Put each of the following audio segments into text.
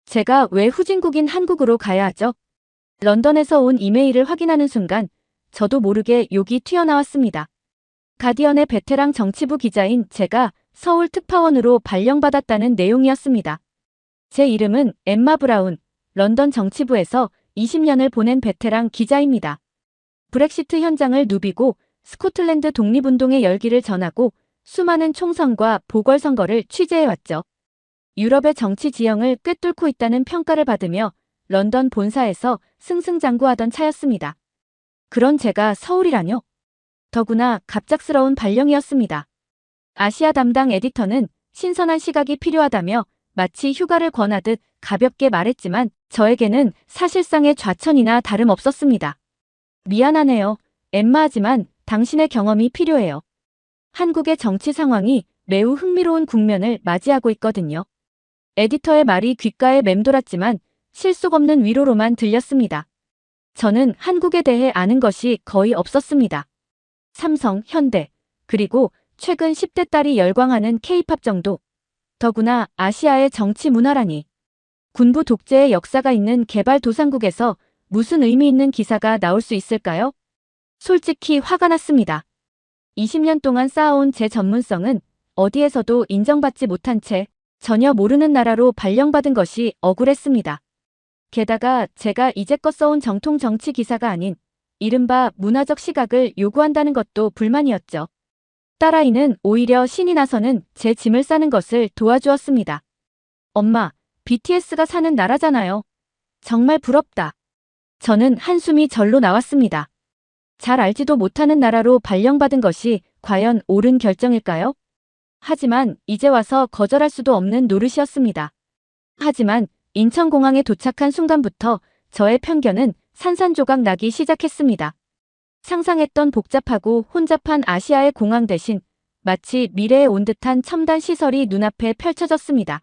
제가 왜 후진국인 한국으로 가야 하죠? 런던에서 온 이메일을 확인하는 순간 저도 모르게 욕이 튀어나왔습니다. 가디언의 베테랑 정치부 기자인 제가 서울 특파원으로 발령받았다는 내용이었습니다. 제 이름은 엠마 브라운, 런던 정치부에서 20년을 보낸 베테랑 기자입니다. 브렉시트 현장을 누비고 스코틀랜드 독립운동의 열기를 전하고 수많은 총선과 보궐선거를 취재해왔죠. 유럽의 정치 지형을 꿰뚫고 있다는 평가를 받으며 런던 본사에서 승승장구하던 차였습니다. 그런 제가 서울이라뇨? 더구나 갑작스러운 발령이었습니다. 아시아 담당 에디터는 신선한 시각이 필요하다며 마치 휴가를 권하듯 가볍게 말했지만 저에게는 사실상의 좌천이나 다름없었습니다. 미안하네요. 엠마하지만 당신의 경험이 필요해요. 한국의 정치 상황이 매우 흥미로운 국면을 맞이하고 있거든요. 에디터의 말이 귓가에 맴돌았지만 실속 없는 위로로만 들렸습니다. 저는 한국에 대해 아는 것이 거의 없었습니다. 삼성, 현대, 그리고 최근 10대 딸이 열광하는 K-팝 정도. 더구나 아시아의 정치 문화라니. 군부 독재의 역사가 있는 개발도상국에서 무슨 의미 있는 기사가 나올 수 있을까요? 솔직히 화가 났습니다. 20년 동안 쌓아온 제 전문성은 어디에서도 인정받지 못한 채 전혀 모르는 나라로 발령받은 것이 억울했습니다. 게다가 제가 이제껏 써온 정통 정치 기사가 아닌 이른바 문화적 시각을 요구한다는 것도 불만이었죠. 딸아이는 오히려 신이 나서는 제 짐을 싸는 것을 도와주었습니다. 엄마, BTS가 사는 나라잖아요. 정말 부럽다. 저는 한숨이 절로 나왔습니다. 잘 알지도 못하는 나라로 발령받은 것이 과연 옳은 결정일까요? 하지만 이제 와서 거절할 수도 없는 노릇이었습니다. 하지만 인천공항에 도착한 순간부터 저의 편견은 산산조각 나기 시작했습니다. 상상했던 복잡하고 혼잡한 아시아의 공항 대신 마치 미래에 온 듯한 첨단 시설이 눈앞에 펼쳐졌습니다.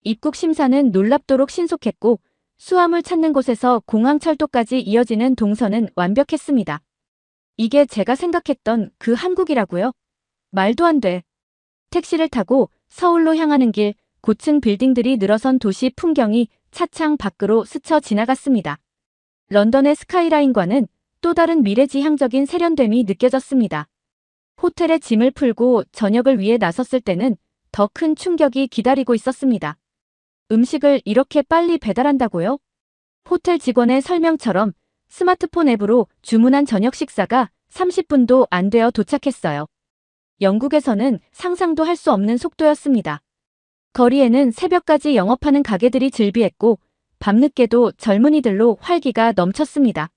입국 심사는 놀랍도록 신속했고 수화물 찾는 곳에서 공항 철도까지 이어지는 동선은 완벽했습니다. 이게 제가 생각했던 그 한국이라고요? 말도 안 돼. 택시를 타고 서울로 향하는 길, 고층 빌딩들이 늘어선 도시 풍경이 차창 밖으로 스쳐 지나갔습니다. 런던의 스카이라인과는 또 다른 미래지향적인 세련됨이 느껴졌습니다. 호텔에 짐을 풀고 저녁을 위해 나섰을 때는 더 큰 충격이 기다리고 있었습니다. 음식을 이렇게 빨리 배달한다고요? 호텔 직원의 설명처럼 스마트폰 앱으로 주문한 저녁 식사가 30분도 안 되어 도착했어요. 영국에서는 상상도 할 수 없는 속도였습니다. 거리에는 새벽까지 영업하는 가게들이 즐비했고 밤늦게도 젊은이들로 활기가 넘쳤습니다.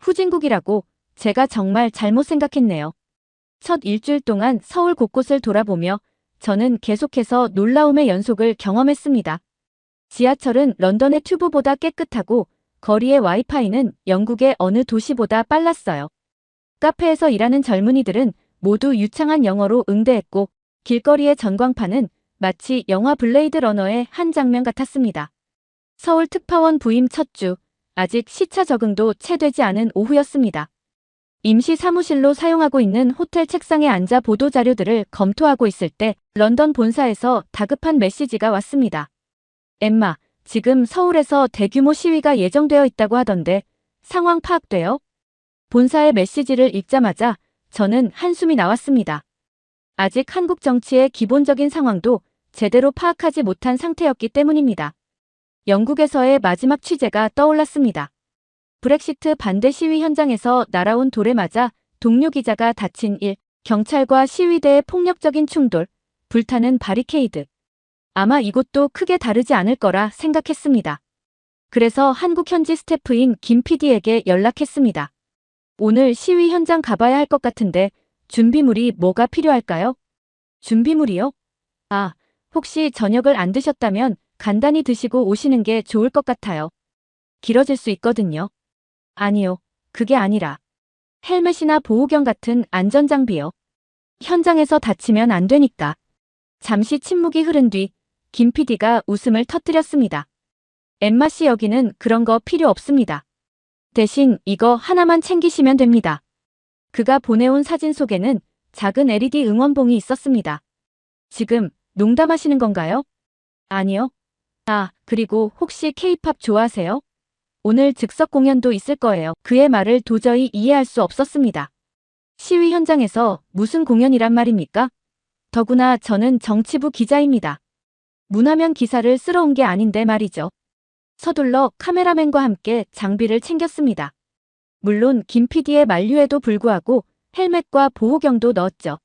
후진국이라고 제가 정말 잘못 생각했네요. 첫 일주일 동안 서울 곳곳을 돌아보며 저는 계속해서 놀라움의 연속을 경험했습니다. 지하철은 런던의 튜브보다 깨끗하고 거리의 와이파이는 영국의 어느 도시보다 빨랐어요. 카페에서 일하는 젊은이들은 모두 유창한 영어로 응대했고 길거리의 전광판은 마치 영화 블레이드 러너의 한 장면 같았습니다. 서울 특파원 부임 첫 주, 아직 시차 적응도 채 되지 않은 오후였습니다. 임시 사무실로 사용하고 있는 호텔 책상에 앉아 보도자료들을 검토하고 있을 때 런던 본사에서 다급한 메시지가 왔습니다. 엠마, 지금 서울에서 대규모 시위가 예정되어 있다고 하던데 상황 파악돼요? 본사의 메시지를 읽자마자 저는 한숨이 나왔습니다. 아직 한국 정치의 기본적인 상황도 제대로 파악하지 못한 상태였기 때문입니다. 영국에서의 마지막 취재가 떠올랐습니다. 브렉시트 반대 시위 현장에서 날아온 돌에 맞아 동료 기자가 다친 일, 경찰과 시위대의 폭력적인 충돌, 불타는 바리케이드. 아마 이곳도 크게 다르지 않을 거라 생각했습니다. 그래서 한국 현지 스태프인 김 PD에게 연락했습니다. 오늘 시위 현장 가봐야 할 것 같은데 준비물이 뭐가 필요할까요? 준비물이요? 아, 혹시 저녁을 안 드셨다면 간단히 드시고 오시는 게 좋을 것 같아요. 길어질 수 있거든요. 아니요, 그게 아니라 헬멧이나 보호경 같은 안전장비요. 현장에서 다치면 안 되니까. 잠시 침묵이 흐른 뒤 김 PD가 웃음을 터뜨렸습니다. 엠마 씨 여기는 그런 거 필요 없습니다. 대신 이거 하나만 챙기시면 됩니다. 그가 보내온 사진 속에는 작은 LED 응원봉이 있었습니다. 지금 농담하시는 건가요? 아니요. 아, 그리고 혹시 K-팝 좋아하세요? 오늘 즉석 공연도 있을 거예요. 그의 말을 도저히 이해할 수 없었습니다. 시위 현장에서 무슨 공연이란 말입니까? 더구나 저는 정치부 기자입니다. 문화면 기사를 쓰러 온 게 아닌데 말이죠. 서둘러 카메라맨과 함께 장비를 챙겼습니다. 물론 김 PD의 만류에도 불구하고 헬멧과 보호경도 넣었죠.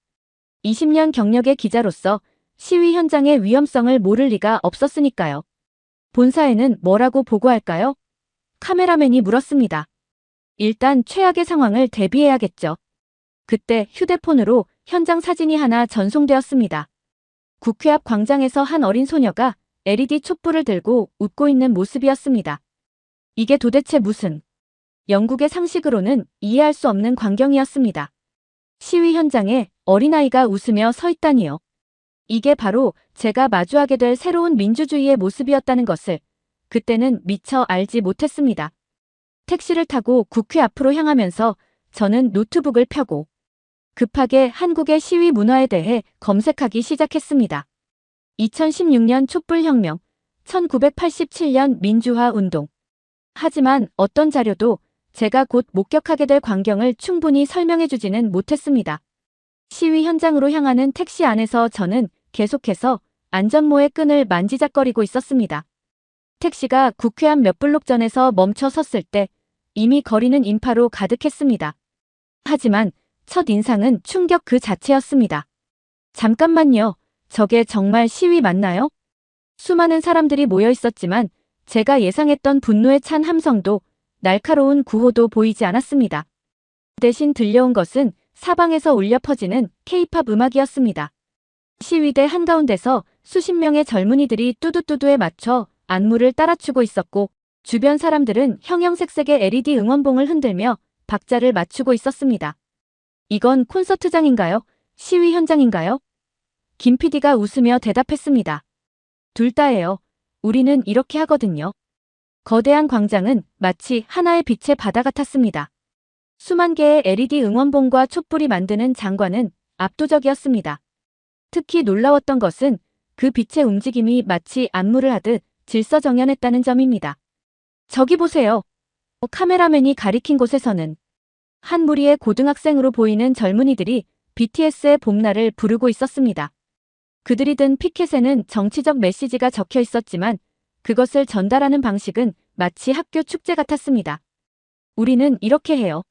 20년 경력의 기자로서 시위 현장의 위험성을 모를 리가 없었으니까요. 본사에는 뭐라고 보고할까요? 카메라맨이 물었습니다. 일단 최악의 상황을 대비해야겠죠. 그때 휴대폰으로 현장 사진이 하나 전송되었습니다. 국회 앞 광장에서 한 어린 소녀가 LED 촛불을 들고 웃고 있는 모습이었습니다. 이게 도대체 무슨? 영국의 상식으로는 이해할 수 없는 광경이었습니다. 시위 현장에 어린아이가 웃으며 서 있다니요. 이게 바로 제가 마주하게 될 새로운 민주주의의 모습이었다는 것을 그때는 미처 알지 못했습니다. 택시를 타고 국회 앞으로 향하면서 저는 노트북을 펴고 급하게 한국의 시위 문화에 대해 검색하기 시작했습니다. 2016년 촛불혁명, 1987년 민주화 운동. 하지만 어떤 자료도 제가 곧 목격하게 될 광경을 충분히 설명해주지는 못했습니다. 시위 현장으로 향하는 택시 안에서 저는 계속해서 안전모의 끈을 만지작거리고 있었습니다. 택시가 국회 앞 몇 블록 전에서 멈춰 섰을 때 이미 거리는 인파로 가득했습니다. 하지만 첫 인상은 충격 그 자체였습니다. 잠깐만요. 저게 정말 시위 맞나요? 수많은 사람들이 모여 있었지만 제가 예상했던 분노에 찬 함성도 날카로운 구호도 보이지 않았습니다. 대신 들려온 것은 사방에서 울려 퍼지는 K-팝 음악이었습니다. 시위대 한가운데서 수십 명의 젊은이들이 뚜두뚜두에 맞춰 안무를 따라추고 있었고 주변 사람들은 형형색색의 LED 응원봉을 흔들며 박자를 맞추고 있었습니다. 이건 콘서트장인가요? 시위 현장인가요? 김 PD가 웃으며 대답했습니다. 둘 다예요. 우리는 이렇게 하거든요. 거대한 광장은 마치 하나의 빛의 바다 같았습니다. 수만 개의 LED 응원봉과 촛불이 만드는 장관은 압도적이었습니다. 특히 놀라웠던 것은 그 빛의 움직임이 마치 안무를 하듯 질서정연했다는 점입니다. 저기 보세요. 카메라맨이 가리킨 곳에서는 한 무리의 고등학생으로 보이는 젊은이들이 BTS의 봄날을 부르고 있었습니다. 그들이 든 피켓에는 정치적 메시지가 적혀 있었지만 그것을 전달하는 방식은 마치 학교 축제 같았습니다. 우리는 이렇게 해요.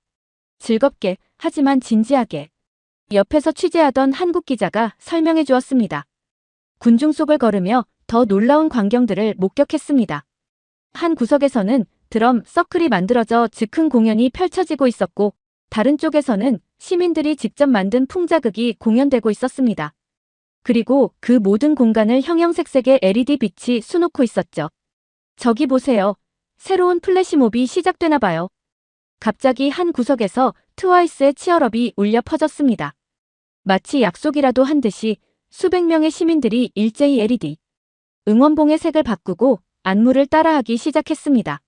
즐겁게, 하지만 진지하게. 옆에서 취재하던 한국 기자가 설명해 주었습니다. 군중 속을 걸으며 더 놀라운 광경들을 목격했습니다. 한 구석에서는 드럼 서클이 만들어져 즉흥 공연이 펼쳐지고 있었고 다른 쪽에서는 시민들이 직접 만든 풍자극이 공연되고 있었습니다. 그리고 그 모든 공간을 형형색색의 LED 빛이 수놓고 있었죠. 저기 보세요. 새로운 플래시몹이 시작되나 봐요. 갑자기 한 구석에서 트와이스의 치얼업이 울려 퍼졌습니다. 마치 약속이라도 한 듯이 수백 명의 시민들이 일제히 LED 응원봉의 색을 바꾸고 안무를 따라하기 시작했습니다.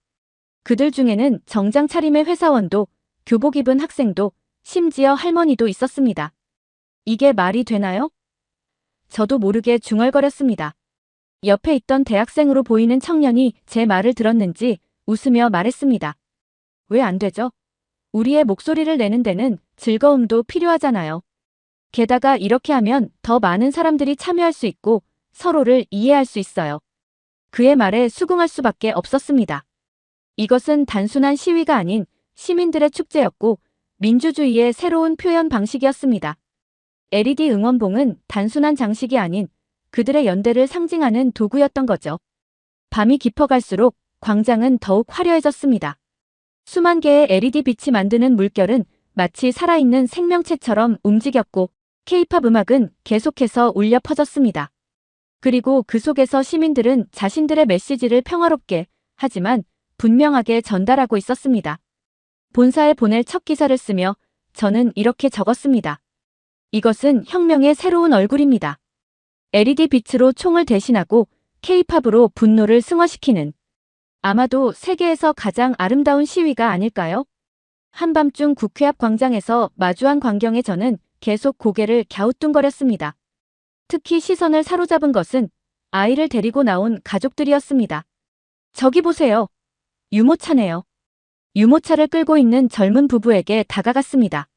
그들 중에는 정장 차림의 회사원도 교복 입은 학생도 심지어 할머니도 있었습니다. 이게 말이 되나요? 저도 모르게 중얼거렸습니다. 옆에 있던 대학생으로 보이는 청년이 제 말을 들었는지 웃으며 말했습니다. 왜 안 되죠? 우리의 목소리를 내는 데는 즐거움도 필요하잖아요. 게다가 이렇게 하면 더 많은 사람들이 참여할 수 있고 서로를 이해할 수 있어요. 그의 말에 수긍할 수밖에 없었습니다. 이것은 단순한 시위가 아닌 시민들의 축제였고 민주주의의 새로운 표현 방식이었습니다. LED 응원봉은 단순한 장식이 아닌 그들의 연대를 상징하는 도구였던 거죠. 밤이 깊어갈수록 광장은 더욱 화려해졌습니다. 수만 개의 LED 빛이 만드는 물결은 마치 살아있는 생명체처럼 움직였고 K-팝 음악은 계속해서 울려 퍼졌습니다. 그리고 그 속에서 시민들은 자신들의 메시지를 평화롭게 하지만 분명하게 전달하고 있었습니다. 본사에 보낼 첫 기사를 쓰며 저는 이렇게 적었습니다. 이것은 혁명의 새로운 얼굴입니다. LED 빛으로 총을 대신하고 K-팝으로 분노를 승화시키는 아마도 세계에서 가장 아름다운 시위가 아닐까요? 한밤중 국회 앞 광장에서 마주한 광경에 저는 계속 고개를 갸우뚱거렸습니다. 특히 시선을 사로잡은 것은 아이를 데리고 나온 가족들이었습니다. 저기 보세요. 유모차네요. 유모차를 끌고 있는 젊은 부부에게 다가갔습니다.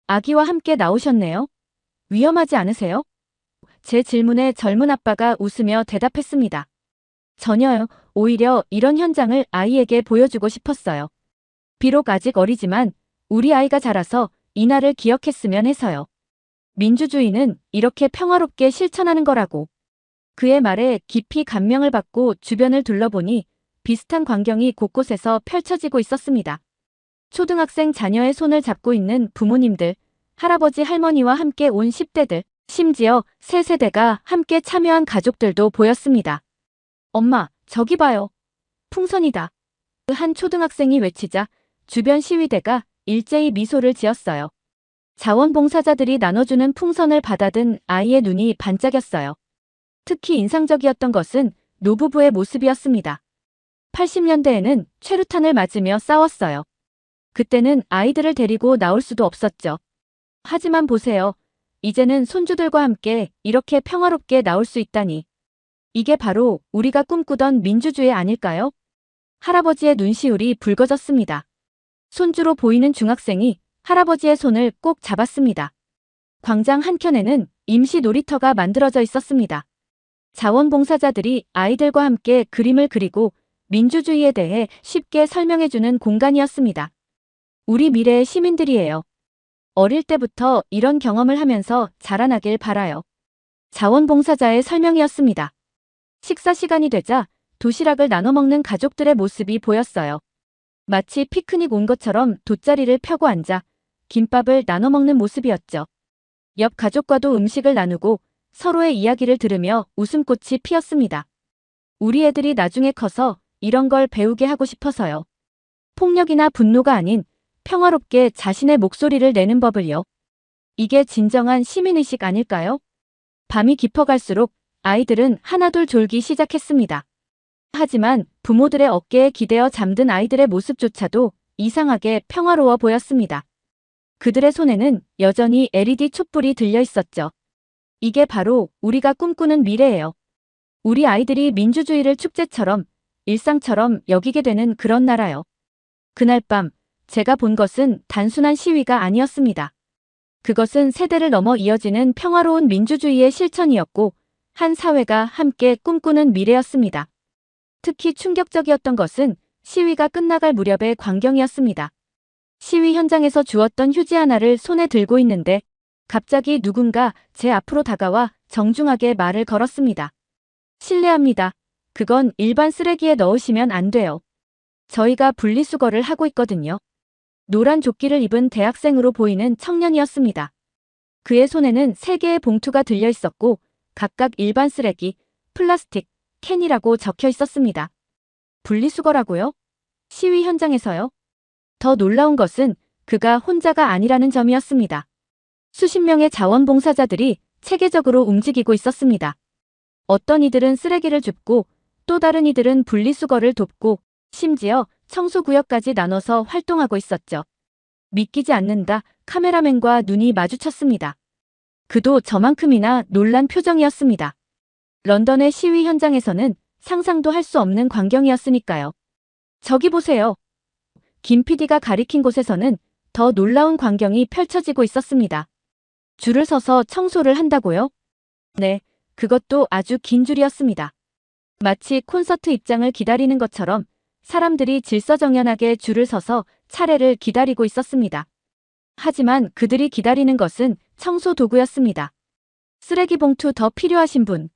아기와 함께 나오셨네요. 위험하지 않으세요? 제 질문에 젊은 아빠가 웃으며 대답했습니다. 전혀요. 오히려 이런 현장을 아이에게 보여주고 싶었어요. 비록 아직 어리지만 우리 아이가 자라서 이날을 기억했으면 해서요. 민주주의는 이렇게 평화롭게 실천하는 거라고. 그의 말에 깊이 감명을 받고 주변을 둘러보니 비슷한 광경이 곳곳에서 펼쳐지고 있었습니다. 초등학생 자녀의 손을 잡고 있는 부모님들, 할아버지 할머니와 함께 온 10대들, 심지어 세 세대가 함께 참여한 가족들도 보였습니다. 엄마, 저기 봐요. 풍선이다. 그 한 초등학생이 외치자 주변 시위대가 일제히 미소를 지었어요. 자원봉사자들이 나눠주는 풍선을 받아든 아이의 눈이 반짝였어요. 특히 인상적이었던 것은 노부부의 모습이었습니다. 80년대에는 최루탄을 맞으며 싸웠어요. 그때는 아이들을 데리고 나올 수도 없었죠. 하지만 보세요. 이제는 손주들과 함께 이렇게 평화롭게 나올 수 있다니. 이게 바로 우리가 꿈꾸던 민주주의 아닐까요? 할아버지의 눈시울이 붉어졌습니다. 손주로 보이는 중학생이 할아버지의 손을 꼭 잡았습니다. 광장 한켠에는 임시 놀이터가 만들어져 있었습니다. 자원봉사자들이 아이들과 함께 그림을 그리고 민주주의에 대해 쉽게 설명해주는 공간이었습니다. 우리 미래의 시민들이에요. 어릴 때부터 이런 경험을 하면서 자라나길 바라요. 자원봉사자의 설명이었습니다. 식사 시간이 되자 도시락을 나눠 먹는 가족들의 모습이 보였어요. 마치 피크닉 온 것처럼 돗자리를 펴고 앉아 김밥을 나눠 먹는 모습이었죠. 옆 가족과도 음식을 나누고 서로의 이야기를 들으며 웃음꽃이 피었습니다. 우리 애들이 나중에 커서 이런 걸 배우게 하고 싶어서요. 폭력이나 분노가 아닌 평화롭게 자신의 목소리를 내는 법을요. 이게 진정한 시민의식 아닐까요? 밤이 깊어갈수록 아이들은 하나둘 졸기 시작했습니다. 하지만 부모들의 어깨에 기대어 잠든 아이들의 모습조차도 이상하게 평화로워 보였습니다. 그들의 손에는 여전히 LED 촛불이 들려 있었죠. 이게 바로 우리가 꿈꾸는 미래예요. 우리 아이들이 민주주의를 축제처럼 일상처럼 여기게 되는 그런 나라요. 그날 밤 제가 본 것은 단순한 시위가 아니었습니다. 그것은 세대를 넘어 이어지는 평화로운 민주주의의 실천이었고 한 사회가 함께 꿈꾸는 미래였습니다. 특히 충격적이었던 것은 시위가 끝나갈 무렵의 광경이었습니다. 시위 현장에서 주웠던 휴지 하나를 손에 들고 있는데 갑자기 누군가 제 앞으로 다가와 정중하게 말을 걸었습니다. 실례합니다. 그건 일반 쓰레기에 넣으시면 안 돼요. 저희가 분리수거를 하고 있거든요. 노란 조끼를 입은 대학생으로 보이는 청년이었습니다. 그의 손에는 3개의 봉투가 들려 있었고 각각 일반 쓰레기, 플라스틱, 캔이라고 적혀 있었습니다. 분리수거라고요? 시위 현장에서요? 더 놀라운 것은 그가 혼자가 아니라는 점이었습니다. 수십 명의 자원봉사자들이 체계적으로 움직이고 있었습니다. 어떤 이들은 쓰레기를 줍고 또 다른 이들은 분리수거를 돕고 심지어 청소구역까지 나눠서 활동하고 있었죠. 믿기지 않는다. 카메라맨과 눈이 마주쳤습니다. 그도 저만큼이나 놀란 표정이었습니다. 런던의 시위 현장에서는 상상도 할 수 없는 광경이었으니까요. 저기 보세요. 김 PD가 가리킨 곳에서는 더 놀라운 광경이 펼쳐지고 있었습니다. 줄을 서서 청소를 한다고요? 네, 그것도 아주 긴 줄이었습니다. 마치 콘서트 입장을 기다리는 것처럼 사람들이 질서정연하게 줄을 서서 차례를 기다리고 있었습니다. 하지만 그들이 기다리는 것은 청소 도구였습니다. 쓰레기 봉투 더 필요하신 분.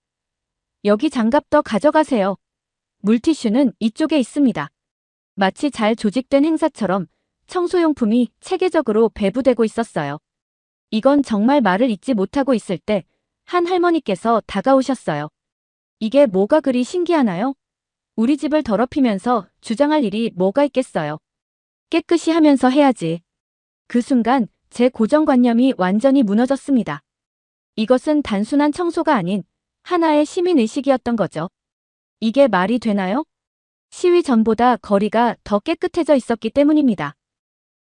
여기 장갑 더 가져가세요. 물티슈는 이쪽에 있습니다. 마치 잘 조직된 행사처럼 청소용품이 체계적으로 배부되고 있었어요. 이건 정말 말을 잇지 못하고 있을 때 한 할머니께서 다가오셨어요. 이게 뭐가 그리 신기하나요? 우리 집을 더럽히면서 주장할 일이 뭐가 있겠어요. 깨끗이 하면서 해야지. 그 순간 제 고정관념이 완전히 무너졌습니다. 이것은 단순한 청소가 아닌 하나의 시민의식이었던 거죠. 이게 말이 되나요? 시위 전보다 거리가 더 깨끗해져 있었기 때문입니다.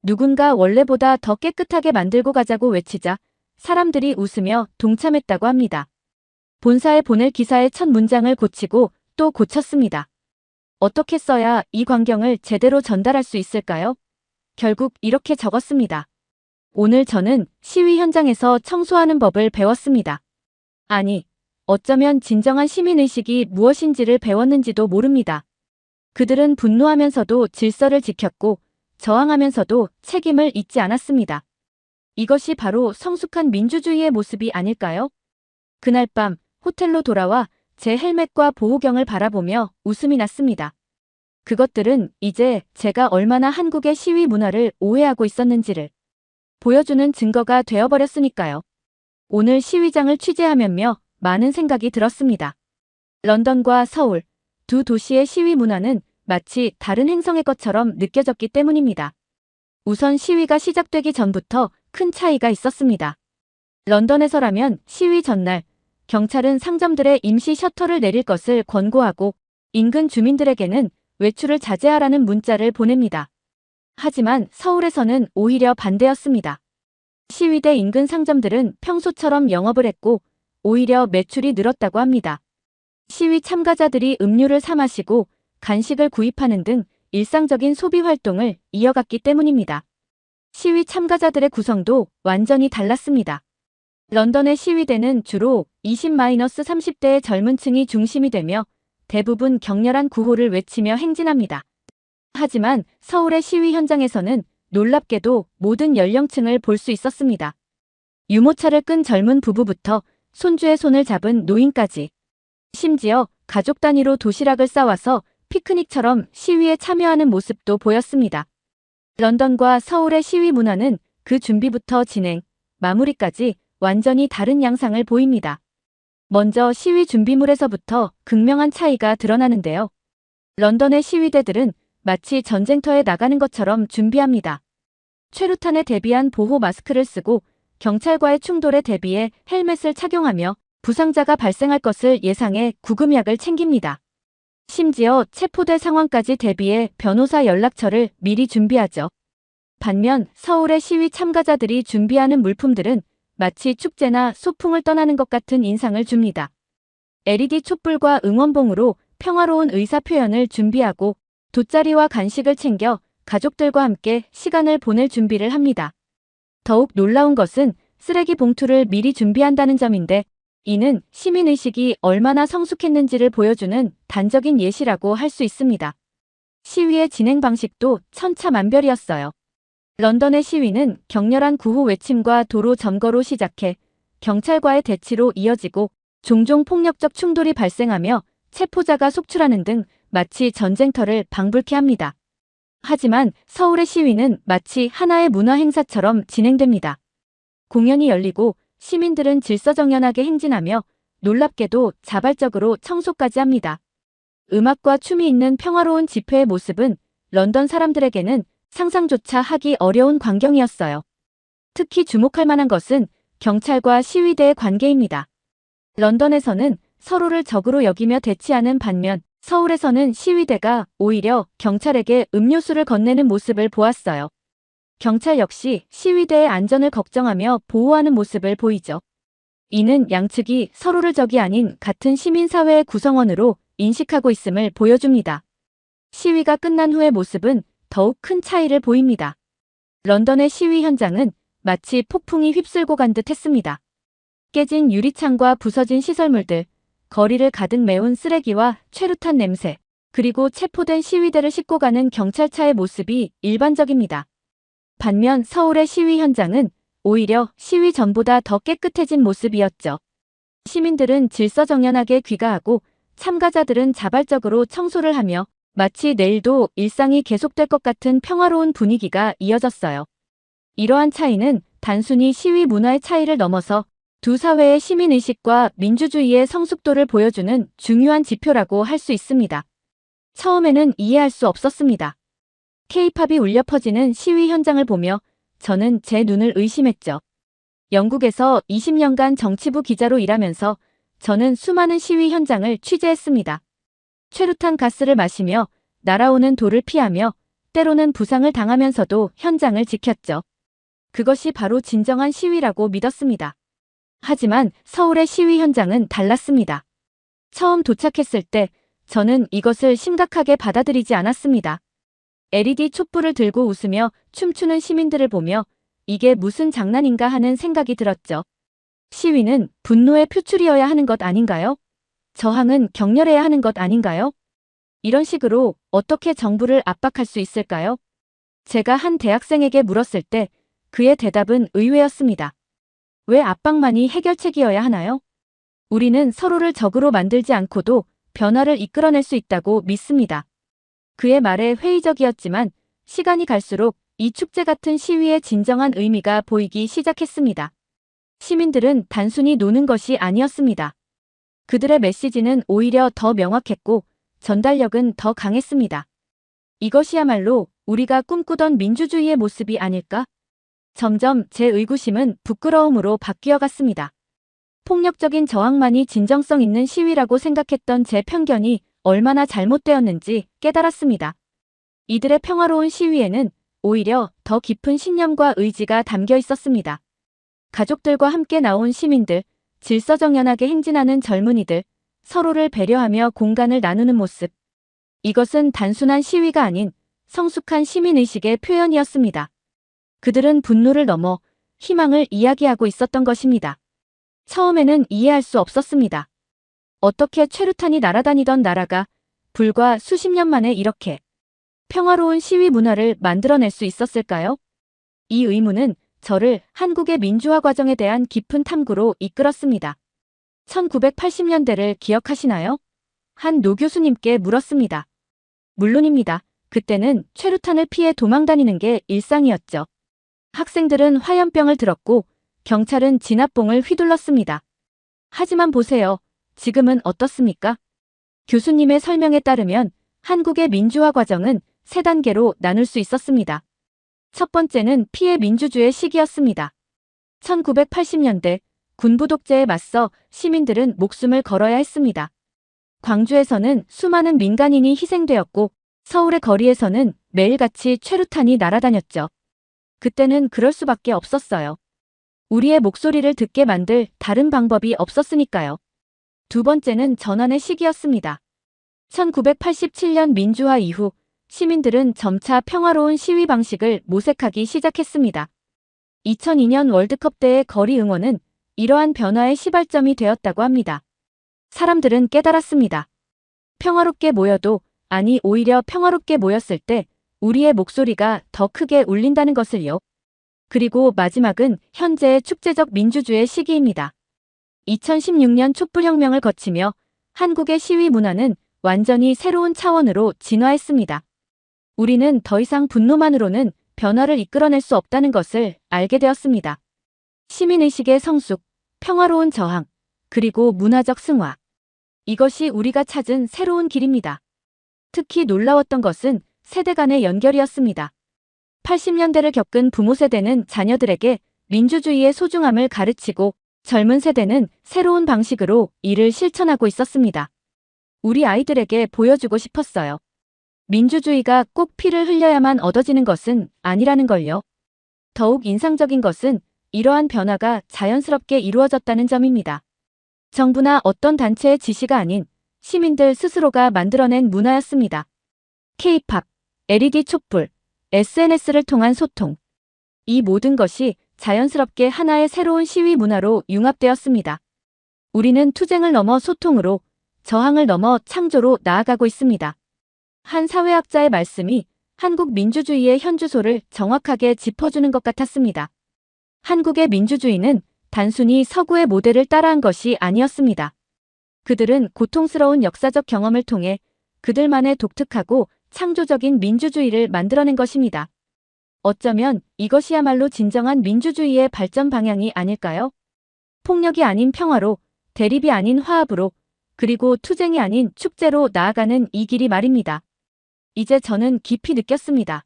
누군가 원래보다 더 깨끗하게 만들고 가자고 외치자 사람들이 웃으며 동참했다고 합니다. 본사에 보낼 기사의 첫 문장을 고치고 또 고쳤습니다. 어떻게 써야 이 광경을 제대로 전달할 수 있을까요? 결국 이렇게 적었습니다. 오늘 저는 시위 현장에서 청소하는 법을 배웠습니다. 아니, 어쩌면 진정한 시민의식이 무엇인지를 배웠는지도 모릅니다. 그들은 분노하면서도 질서를 지켰고 저항하면서도 책임을 잊지 않았습니다. 이것이 바로 성숙한 민주주의의 모습이 아닐까요? 그날 밤 호텔로 돌아와 제 헬멧과 보호경을 바라보며 웃음이 났습니다. 그것들은 이제 제가 얼마나 한국의 시위 문화를 오해하고 있었는지를 보여주는 증거가 되어버렸으니까요. 오늘 시위장을 취재하면서 많은 생각이 들었습니다. 런던과 서울, 두 도시의 시위 문화는 마치 다른 행성의 것처럼 느껴졌기 때문입니다. 우선 시위가 시작되기 전부터 큰 차이가 있었습니다. 런던에서라면 시위 전날 경찰은 상점들의 임시 셔터를 내릴 것을 권고하고 인근 주민들에게는 외출을 자제하라는 문자를 보냅니다. 하지만 서울에서는 오히려 반대였습니다. 시위대 인근 상점들은 평소처럼 영업을 했고 오히려 매출이 늘었다고 합니다. 시위 참가자들이 음료를 사 마시고 간식을 구입하는 등 일상적인 소비 활동을 이어갔기 때문입니다. 시위 참가자들의 구성도 완전히 달랐습니다. 런던의 시위대는 주로 20-30대의 젊은 층이 중심이 되며 대부분 격렬한 구호를 외치며 행진합니다. 하지만 서울의 시위 현장에서는 놀랍게도 모든 연령층을 볼 수 있었습니다. 유모차를 끈 젊은 부부부터 손주의 손을 잡은 노인까지, 심지어 가족 단위로 도시락을 싸와서 피크닉처럼 시위에 참여하는 모습도 보였습니다. 런던과 서울의 시위 문화는 그 준비부터 진행, 마무리까지 완전히 다른 양상을 보입니다. 먼저 시위 준비물에서부터 극명한 차이가 드러나는데요. 런던의 시위대들은 마치 전쟁터에 나가는 것처럼 준비합니다. 최루탄에 대비한 보호 마스크를 쓰고 경찰과의 충돌에 대비해 헬멧을 착용하며 부상자가 발생할 것을 예상해 구급약을 챙깁니다. 심지어 체포될 상황까지 대비해 변호사 연락처를 미리 준비하죠. 반면 서울의 시위 참가자들이 준비하는 물품들은 마치 축제나 소풍을 떠나는 것 같은 인상을 줍니다. LED 촛불과 응원봉으로 평화로운 의사 표현을 준비하고 돗자리와 간식을 챙겨 가족들과 함께 시간을 보낼 준비를 합니다. 더욱 놀라운 것은 쓰레기 봉투를 미리 준비한다는 점인데 이는 시민의식이 얼마나 성숙했는지를 보여주는 단적인 예시라고 할 수 있습니다. 시위의 진행 방식도 천차만별이었어요. 런던의 시위는 격렬한 구호 외침과 도로 점거로 시작해 경찰과의 대치로 이어지고 종종 폭력적 충돌이 발생하며 체포자가 속출하는 등 마치 전쟁터를 방불케 합니다. 하지만 서울의 시위는 마치 하나의 문화 행사처럼 진행됩니다. 공연이 열리고 시민들은 질서정연하게 행진하며 놀랍게도 자발적으로 청소까지 합니다. 음악과 춤이 있는 평화로운 집회의 모습은 런던 사람들에게는 상상조차 하기 어려운 광경이었어요. 특히 주목할 만한 것은 경찰과 시위대의 관계입니다. 런던에서는 서로를 적으로 여기며 대치하는 반면 서울에서는 시위대가 오히려 경찰에게 음료수를 건네는 모습을 보았어요. 경찰 역시 시위대의 안전을 걱정하며 보호하는 모습을 보이죠. 이는 양측이 서로를 적이 아닌 같은 시민사회의 구성원으로 인식하고 있음을 보여줍니다. 시위가 끝난 후의 모습은 더욱 큰 차이를 보입니다. 런던의 시위 현장은 마치 폭풍이 휩쓸고 간 듯 했습니다. 깨진 유리창과 부서진 시설물들, 거리를 가득 메운 쓰레기와 최루탄 냄새, 그리고 체포된 시위대를 싣고 가는 경찰차의 모습이 일반적입니다. 반면 서울의 시위 현장은 오히려 시위 전보다 더 깨끗해진 모습이었죠. 시민들은 질서정연하게 귀가하고 참가자들은 자발적으로 청소를 하며 마치 내일도 일상이 계속될 것 같은 평화로운 분위기가 이어졌어요. 이러한 차이는 단순히 시위 문화의 차이를 넘어서 두 사회의 시민의식과 민주주의의 성숙도를 보여주는 중요한 지표라고 할 수 있습니다. 처음에는 이해할 수 없었습니다. K-팝이 울려 퍼지는 시위 현장을 보며 저는 제 눈을 의심했죠. 영국에서 20년간 정치부 기자로 일하면서 저는 수많은 시위 현장을 취재했습니다. 최루탄 가스를 마시며 날아오는 돌을 피하며 때로는 부상을 당하면서도 현장을 지켰죠. 그것이 바로 진정한 시위라고 믿었습니다. 하지만 서울의 시위 현장은 달랐습니다. 처음 도착했을 때 저는 이것을 심각하게 받아들이지 않았습니다. LED 촛불을 들고 웃으며 춤추는 시민들을 보며 이게 무슨 장난인가 하는 생각이 들었죠. 시위는 분노의 표출이어야 하는 것 아닌가요? 저항은 격렬해야 하는 것 아닌가요? 이런 식으로 어떻게 정부를 압박할 수 있을까요? 제가 한 대학생에게 물었을 때 그의 대답은 의외였습니다. 왜 압박만이 해결책이어야 하나요? 우리는 서로를 적으로 만들지 않고도 변화를 이끌어낼 수 있다고 믿습니다. 그의 말에 회의적이었지만 시간이 갈수록 이 축제 같은 시위의 진정한 의미가 보이기 시작했습니다. 시민들은 단순히 노는 것이 아니었습니다. 그들의 메시지는 오히려 더 명확했고 전달력은 더 강했습니다. 이것이야말로 우리가 꿈꾸던 민주주의의 모습이 아닐까? 점점 제 의구심은 부끄러움으로 바뀌어 갔습니다. 폭력적인 저항만이 진정성 있는 시위라고 생각했던 제 편견이 얼마나 잘못되었는지 깨달았습니다. 이들의 평화로운 시위에는 오히려 더 깊은 신념과 의지가 담겨 있었습니다. 가족들과 함께 나온 시민들, 질서정연하게 행진하는 젊은이들, 서로를 배려하며 공간을 나누는 모습. 이것은 단순한 시위가 아닌 성숙한 시민의식의 표현이었습니다. 그들은 분노를 넘어 희망을 이야기하고 있었던 것입니다. 처음에는 이해할 수 없었습니다. 어떻게 최루탄이 날아다니던 나라가 불과 수십 년 만에 이렇게 평화로운 시위 문화를 만들어낼 수 있었을까요? 이 의문은 저를 한국의 민주화 과정에 대한 깊은 탐구로 이끌었습니다. 1980년대를 기억하시나요? 한 노 교수님께 물었습니다. 물론입니다. 그때는 최루탄을 피해 도망다니는 게 일상이었죠. 학생들은 화염병을 들었고 경찰은 진압봉을 휘둘렀습니다. 하지만 보세요. 지금은 어떻습니까? 교수님의 설명에 따르면 한국의 민주화 과정은 세 단계로 나눌 수 있었습니다. 첫 번째는 피해 민주주의 시기였습니다. 1980년대 군부 독재에 맞서 시민들은 목숨을 걸어야 했습니다. 광주에서는 수많은 민간인이 희생되었고 서울의 거리에서는 매일같이 최루탄이 날아다녔죠. 그때는 그럴 수밖에 없었어요. 우리의 목소리를 듣게 만들 다른 방법이 없었으니까요. 두 번째는 전환의 시기였습니다. 1987년 민주화 이후 시민들은 점차 평화로운 시위 방식을 모색하기 시작했습니다. 2002년 월드컵 때의 거리 응원은 이러한 변화의 시발점이 되었다고 합니다. 사람들은 깨달았습니다. 평화롭게 모여도, 아니 오히려 평화롭게 모였을 때 우리의 목소리가 더 크게 울린다는 것을요. 그리고 마지막은 현재의 축제적 민주주의 시기입니다. 2016년 촛불혁명을 거치며 한국의 시위 문화는 완전히 새로운 차원으로 진화했습니다. 우리는 더 이상 분노만으로는 변화를 이끌어낼 수 없다는 것을 알게 되었습니다. 시민의식의 성숙, 평화로운 저항, 그리고 문화적 승화. 이것이 우리가 찾은 새로운 길입니다. 특히 놀라웠던 것은 세대 간의 연결이었습니다. 80년대를 겪은 부모 세대는 자녀들에게 민주주의의 소중함을 가르치고 젊은 세대는 새로운 방식으로 이를 실천하고 있었습니다. 우리 아이들에게 보여주고 싶었어요. 민주주의가 꼭 피를 흘려야만 얻어지는 것은 아니라는 걸요. 더욱 인상적인 것은 이러한 변화가 자연스럽게 이루어졌다는 점입니다. 정부나 어떤 단체의 지시가 아닌 시민들 스스로가 만들어낸 문화였습니다. K-팝, LED 촛불, SNS를 통한 소통. 이 모든 것이 자연스럽게 하나의 새로운 시위 문화로 융합되었습니다. 우리는 투쟁을 넘어 소통으로, 저항을 넘어 창조로 나아가고 있습니다. 한 사회학자의 말씀이 한국 민주주의의 현주소를 정확하게 짚어주는 것 같았습니다. 한국의 민주주의는 단순히 서구의 모델을 따라한 것이 아니었습니다. 그들은 고통스러운 역사적 경험을 통해 그들만의 독특하고 창조적인 민주주의를 만들어낸 것입니다. 어쩌면 이것이야말로 진정한 민주주의의 발전 방향이 아닐까요? 폭력이 아닌 평화로, 대립이 아닌 화합으로, 그리고 투쟁이 아닌 축제로 나아가는 이 길이 말입니다. 이제 저는 깊이 느꼈습니다.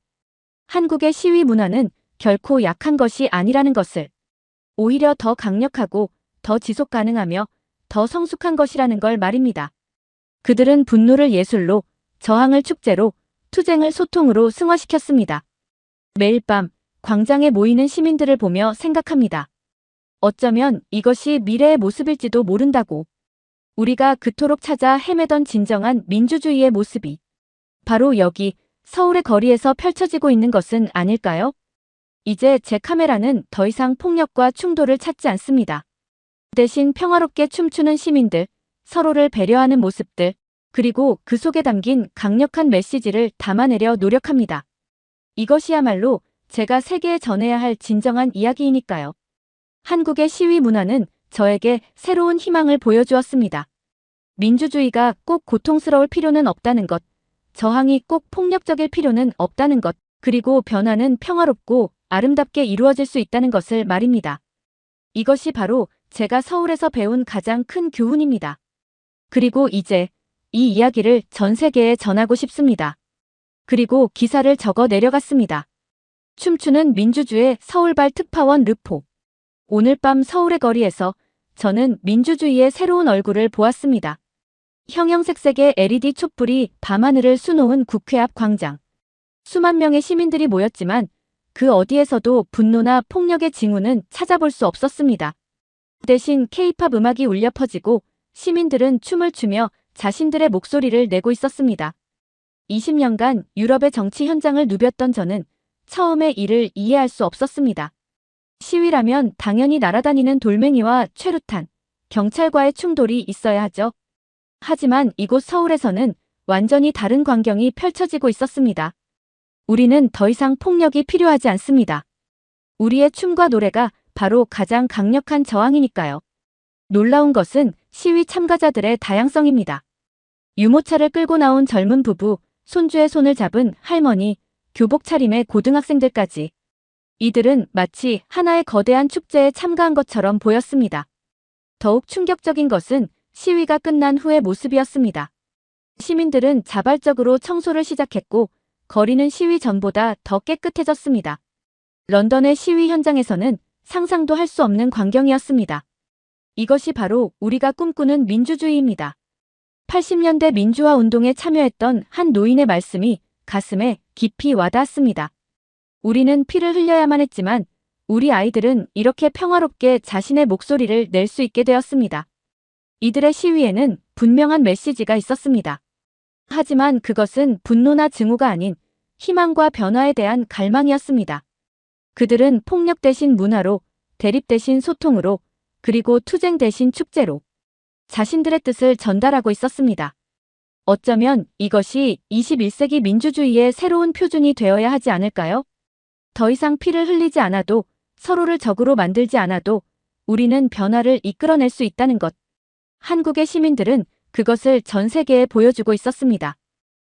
한국의 시위 문화는 결코 약한 것이 아니라는 것을, 오히려 더 강력하고 더 지속 가능하며 더 성숙한 것이라는 걸 말입니다. 그들은 분노를 예술로, 저항을 축제로, 투쟁을 소통으로 승화시켰습니다. 매일 밤 광장에 모이는 시민들을 보며 생각합니다. 어쩌면 이것이 미래의 모습일지도 모른다고. 우리가 그토록 찾아 헤매던 진정한 민주주의의 모습이 바로 여기 서울의 거리에서 펼쳐지고 있는 것은 아닐까요? 이제 제 카메라는 더 이상 폭력과 충돌을 찾지 않습니다. 대신 평화롭게 춤추는 시민들, 서로를 배려하는 모습들, 그리고 그 속에 담긴 강력한 메시지를 담아내려 노력합니다. 이것이야말로 제가 세계에 전해야 할 진정한 이야기이니까요. 한국의 시위 문화는 저에게 새로운 희망을 보여주었습니다. 민주주의가 꼭 고통스러울 필요는 없다는 것, 저항이 꼭 폭력적일 필요는 없다는 것, 그리고 변화는 평화롭고 아름답게 이루어질 수 있다는 것을 말입니다. 이것이 바로 제가 서울에서 배운 가장 큰 교훈입니다. 그리고 이제 이 이야기를 전 세계에 전하고 싶습니다. 그리고 기사를 적어 내려갔습니다. 춤추는 민주주의 서울발 특파원 르포. 오늘 밤 서울의 거리에서 저는 민주주의의 새로운 얼굴을 보았습니다. 형형색색의 LED 촛불이 밤하늘을 수놓은 국회 앞 광장. 수만 명의 시민들이 모였지만 그 어디에서도 분노나 폭력의 징후는 찾아볼 수 없었습니다. 대신 K-팝 음악이 울려 퍼지고 시민들은 춤을 추며 자신들의 목소리를 내고 있었습니다. 20년간 유럽의 정치 현장을 누볐던 저는 처음에 이를 이해할 수 없었습니다. 시위라면 당연히 날아다니는 돌멩이와 최루탄, 경찰과의 충돌이 있어야 하죠. 하지만 이곳 서울에서는 완전히 다른 광경이 펼쳐지고 있었습니다. 우리는 더 이상 폭력이 필요하지 않습니다. 우리의 춤과 노래가 바로 가장 강력한 저항이니까요. 놀라운 것은 시위 참가자들의 다양성입니다. 유모차를 끌고 나온 젊은 부부, 손주의 손을 잡은 할머니, 교복 차림의 고등학생들까지. 이들은 마치 하나의 거대한 축제에 참가한 것처럼 보였습니다. 더욱 충격적인 것은 시위가 끝난 후의 모습이었습니다. 시민들은 자발적으로 청소를 시작했고 거리는 시위 전보다 더 깨끗해졌습니다. 런던의 시위 현장에서는 상상도 할 수 없는 광경이었습니다. 이것이 바로 우리가 꿈꾸는 민주주의입니다. 80년대 민주화 운동에 참여했던 한 노인의 말씀이 가슴에 깊이 와닿았습니다. 우리는 피를 흘려야만 했지만 우리 아이들은 이렇게 평화롭게 자신의 목소리를 낼 수 있게 되었습니다. 이들의 시위에는 분명한 메시지가 있었습니다. 하지만 그것은 분노나 증오가 아닌 희망과 변화에 대한 갈망이었습니다. 그들은 폭력 대신 문화로, 대립 대신 소통으로, 그리고 투쟁 대신 축제로 자신들의 뜻을 전달하고 있었습니다. 어쩌면 이것이 21세기 민주주의의 새로운 표준이 되어야 하지 않을까요? 더 이상 피를 흘리지 않아도, 서로를 적으로 만들지 않아도 우리는 변화를 이끌어낼 수 있다는 것. 한국의 시민들은 그것을 전 세계에 보여주고 있었습니다.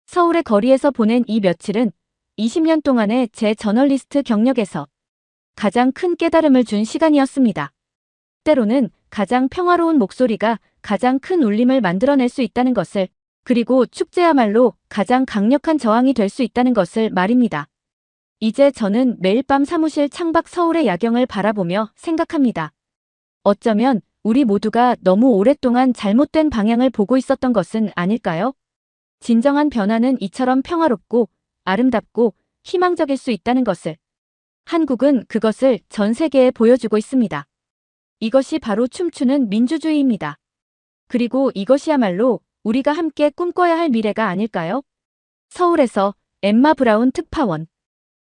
서울의 거리에서 보낸 이 며칠은 20년 동안의 제 저널리스트 경력에서 가장 큰 깨달음을 준 시간이었습니다. 때로는 가장 평화로운 목소리가 가장 큰 울림을 만들어낼 수 있다는 것을, 그리고 축제야말로 가장 강력한 저항이 될 수 있다는 것을 말입니다. 이제 저는 매일 밤 사무실 창밖 서울의 야경을 바라보며 생각합니다. 어쩌면 우리 모두가 너무 오랫동안 잘못된 방향을 보고 있었던 것은 아닐까요? 진정한 변화는 이처럼 평화롭고 아름답고 희망적일 수 있다는 것을. 한국은 그것을 전 세계에 보여주고 있습니다. 이것이 바로 춤추는 민주주의입니다. 그리고 이것이야말로 우리가 함께 꿈꿔야 할 미래가 아닐까요? 서울에서 엠마 브라운 특파원.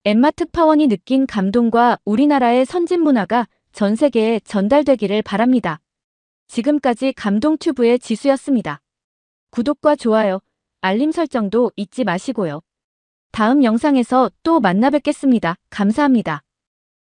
엠마 특파원이 느낀 감동과 우리나라의 선진 문화가 전 세계에 전달되기를 바랍니다. 지금까지 감동튜브의 지수였습니다. 구독과 좋아요, 알림 설정도 잊지 마시고요. 다음 영상에서 또 만나 뵙겠습니다. 감사합니다.